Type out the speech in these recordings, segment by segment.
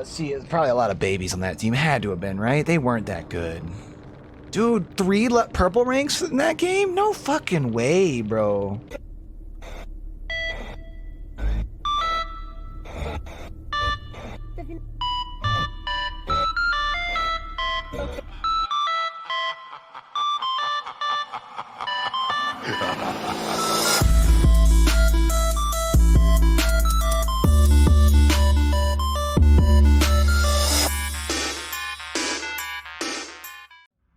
See, there's probably a lot of babies on that team. Had to have been, right? They weren't that good. Dude, 3 purple ranks in that game? No fucking way, bro.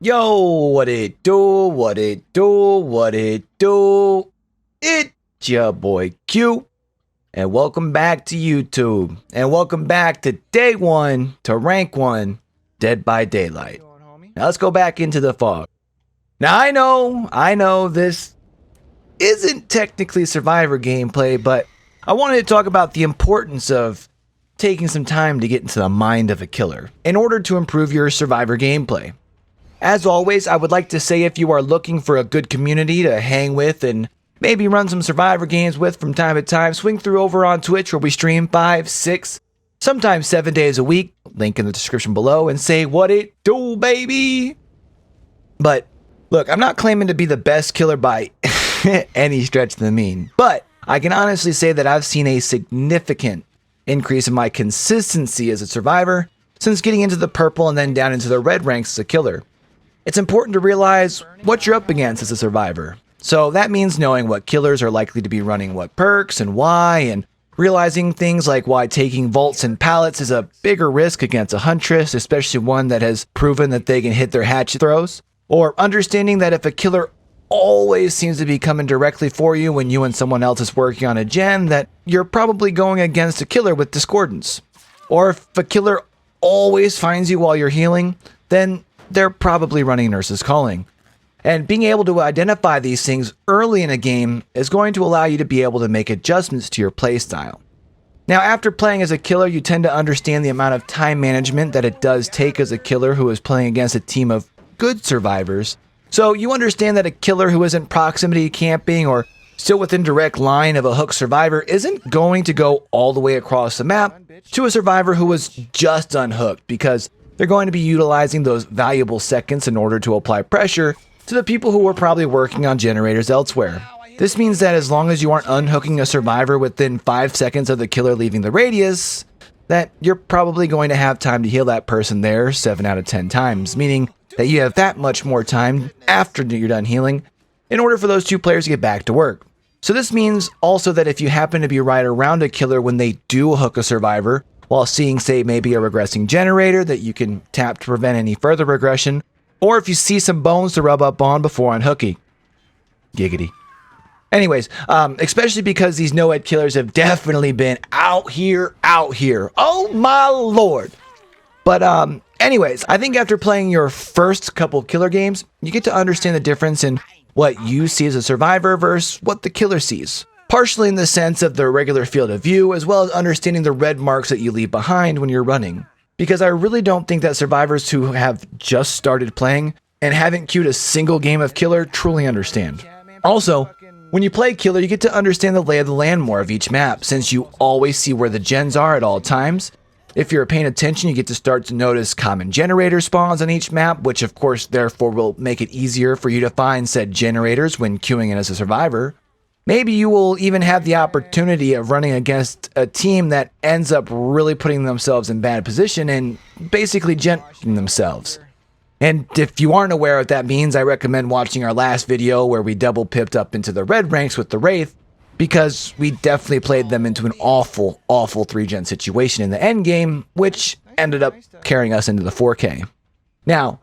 Yo, what it do, what it do, what it do? It's your boy Q, and welcome back to YouTube, and welcome back to Day 1 to Rank 1 Dead by Daylight. Now let's go back into the fog. Now I know this isn't technically survivor gameplay, but I wanted to talk about the importance of taking some time to get into the mind of a killer in order to improve your survivor gameplay. As always, I would like to say if you are looking for a good community to hang with and maybe run some survivor games with from time to time, swing through over on Twitch where we stream 5, 6, sometimes 7 days a week, link in the description below, and say what it do, baby. But look, I'm not claiming to be the best killer by any stretch of the mean, but I can honestly say that I've seen a significant increase in my consistency as a survivor since getting into the purple and then down into the red ranks as a killer. It's important to realize what you're up against as a survivor. So that means knowing what killers are likely to be running what perks and why, and realizing things like why taking vaults and pallets is a bigger risk against a huntress, especially one that has proven that they can hit their hatchet throws, or understanding that if a killer always seems to be coming directly for you when you and someone else is working on a gen, that you're probably going against a killer with discordance. Or if a killer always finds you while you're healing, then they're probably running Nurse's Calling. And being able to identify these things early in a game is going to allow you to be able to make adjustments to your playstyle. Now, after playing as a killer, you tend to understand the amount of time management that it does take as a killer who is playing against a team of good survivors. So you understand that a killer who isn't proximity camping or still within direct line of a hook survivor isn't going to go all the way across the map to a survivor who was just unhooked, because they're going to be utilizing those valuable seconds in order to apply pressure to the people who are probably working on generators elsewhere. This means that as long as you aren't unhooking a survivor within 5 seconds of the killer leaving the radius, that you're probably going to have time to heal that person there 7 out of 10 times, meaning that you have that much more time after you're done healing in order for those two players to get back to work. So this means also that if you happen to be right around a killer when they do hook a survivor, while seeing, say, maybe a regressing generator that you can tap to prevent any further regression, or if you see some bones to rub up on before unhooking. Giggity. Anyways, especially because these no-ed killers have definitely been out here. Oh my lord. But anyways, I think after playing your first couple killer games, you get to understand the difference in what you see as a survivor versus what the killer sees. Partially in the sense of the regular field of view, as well as understanding the red marks that you leave behind when you're running. Because I really don't think that survivors who have just started playing and haven't queued a single game of killer truly understand. Also, when you play killer, you get to understand the lay of the land more of each map, since you always see where the gens are at all times. If you're paying attention, you get to start to notice common generator spawns on each map, which of course therefore will make it easier for you to find said generators when queuing in as a survivor. Maybe you will even have the opportunity of running against a team that ends up really putting themselves in bad position and basically genting themselves. And if you aren't aware what that means, I recommend watching our last video where we double pipped up into the red ranks with the Wraith, because we definitely played them into an awful 3-gen situation in the end game, which ended up carrying us into the 4K. Now,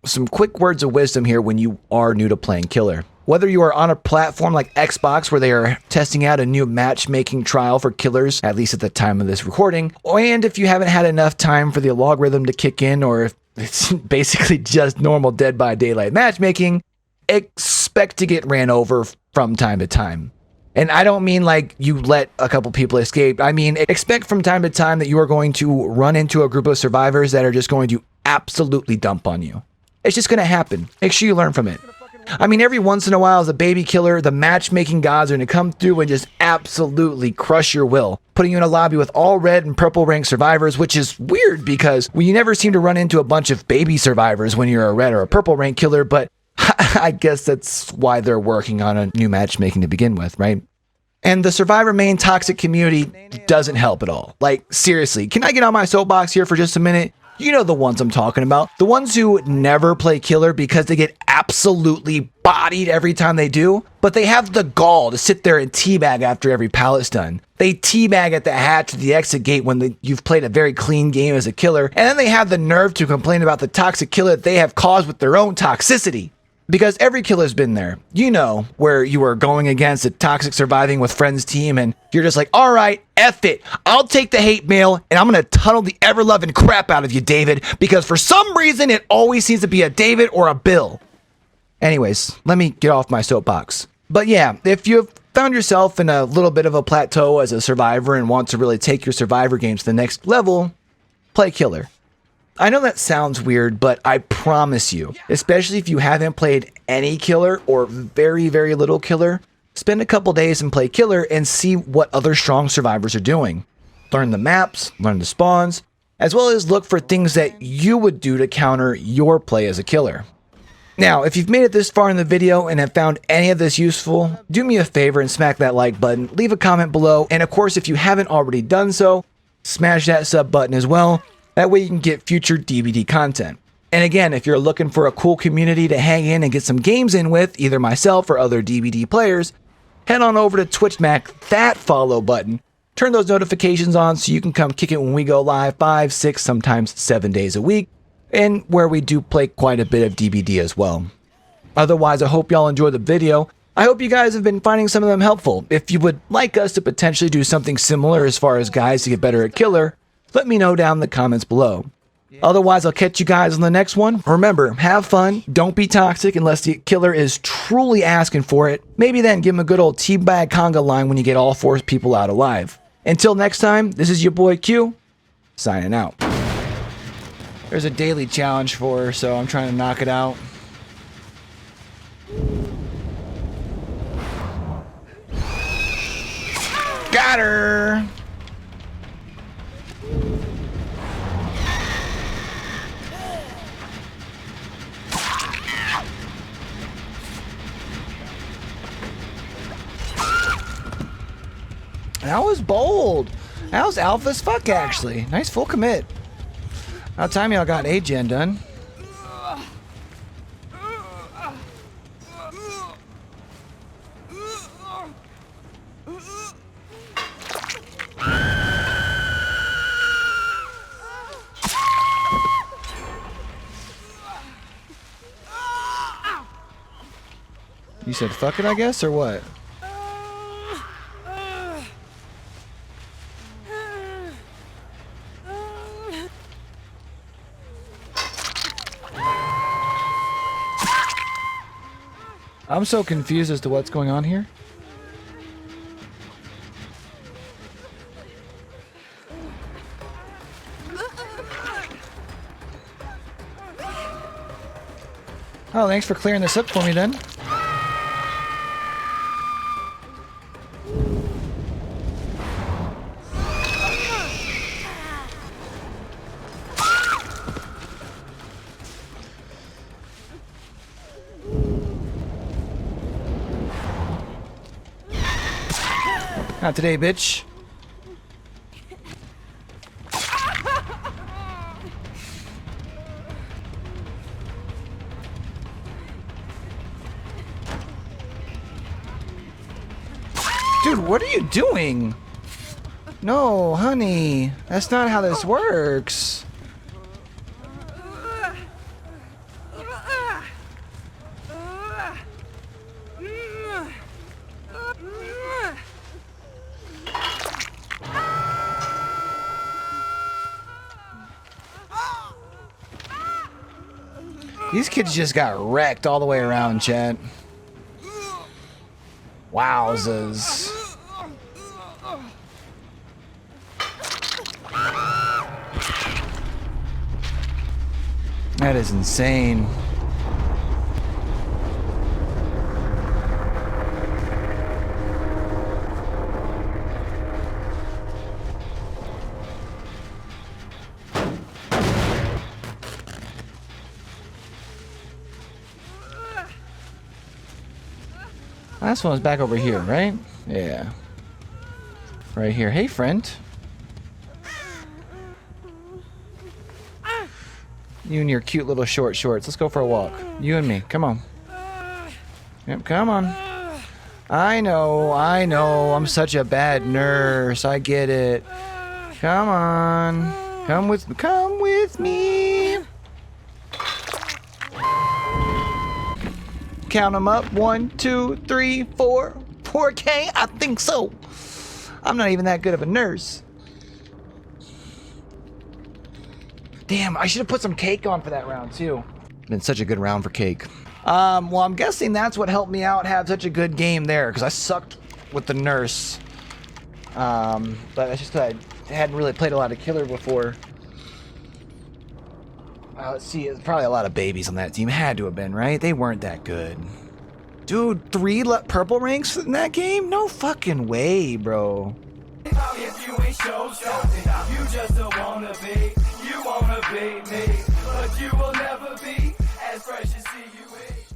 some quick words of wisdom here when you are new to playing killer. Whether you are on a platform like Xbox where they are testing out a new matchmaking trial for killers, at least at the time of this recording, and if you haven't had enough time for the logarithm to kick in, or if it's basically just normal Dead by Daylight matchmaking, expect to get ran over from time to time. And I don't mean like you let a couple people escape. I mean, expect from time to time that you are going to run into a group of survivors that are just going to absolutely dump on you. It's just going to happen. Make sure you learn from it. I mean, every once in a while as a baby killer, the matchmaking gods are going to come through and just absolutely crush your will, putting you in a lobby with all red and purple rank survivors, which is weird because you never seem to run into a bunch of baby survivors when you're a red or a purple rank killer, but I guess that's why they're working on a new matchmaking to begin with, right? And the survivor main toxic community doesn't help at all. Like, seriously, can I get on my soapbox here for just a minute? You know the ones I'm talking about. The ones who never play killer because they get absolutely bodied every time they do, but they have the gall to sit there and teabag after every pallet's done. They teabag at the hatch or the exit gate when you've played a very clean game as a killer, and then they have the nerve to complain about the toxic killer that they have caused with their own toxicity. Because every killer's been there. You know, where you are going against a toxic surviving with friends team and you're just like, all right, F it. I'll take the hate mail and I'm going to tunnel the ever-loving crap out of you, David, because for some reason it always seems to be a David or a Bill. Anyways, let me get off my soapbox. But yeah, if you've found yourself in a little bit of a plateau as a survivor and want to really take your survivor games to the next level, play killer. I know that sounds weird, but I promise you, especially if you haven't played any killer or very, very little killer, spend a couple days and play killer and see what other strong survivors are doing. Learn the maps, learn the spawns, as well as look for things that you would do to counter your play as a killer. Now, if you've made it this far in the video and have found any of this useful, do me a favor and smack that like button, leave a comment below, and of course, if you haven't already done so, smash that sub button as well. That way you can get future DBD content. And again, if you're looking for a cool community to hang in and get some games in with, either myself or other DBD players, head on over to Twitch, smack that follow button, turn those notifications on so you can come kick it when we go live 5, 6, sometimes 7 days a week, and where we do play quite a bit of DBD as well. Otherwise, I hope y'all enjoyed the video. I hope you guys have been finding some of them helpful. If you would like us to potentially do something similar as far as guys to get better at killer, let me know down in the comments below. Otherwise, I'll catch you guys on the next one. Remember, have fun, don't be toxic unless the killer is truly asking for it. Maybe then give him a good old teabag conga line when you get all 4 people out alive. Until next time, this is your boy Q, signing out. There's a daily challenge for her, so I'm trying to knock it out. Got her! That was bold. That was alpha as fuck, actually. Nice full commit. About time y'all got A-gen done. You said fuck it, I guess, or what? I'm so confused as to what's going on here. Oh, thanks for clearing this up for me then. Not today, bitch. Dude, what are you doing? No, honey. That's not how this works. These kids just got wrecked all the way around, chat. Wowzers. That is insane. Last one was back over here, right? Yeah. Right here. Hey, friend. You and your cute little short shorts. Let's go for a walk. You and me. Come on. Yep, come on. I know. I'm such a bad nurse. I get it. Come on. Come with me. Count them up. 1, 2, 3, 4. 4K? I think so. I'm not even that good of a nurse. Damn, I should have put some cake on for that round too. Been such a good round for cake. Well, I'm guessing that's what helped me out have such a good game there, because I sucked with the nurse. But it's just that I hadn't really played a lot of killer before. Let's see, there's probably a lot of babies on that team. Had to have been, right? They weren't that good. Dude, 3 purple ranks in that game? No fucking way, bro. If you ain't show something, you just don't wanna be. You wanna be me, but you will never be as fresh as CUA.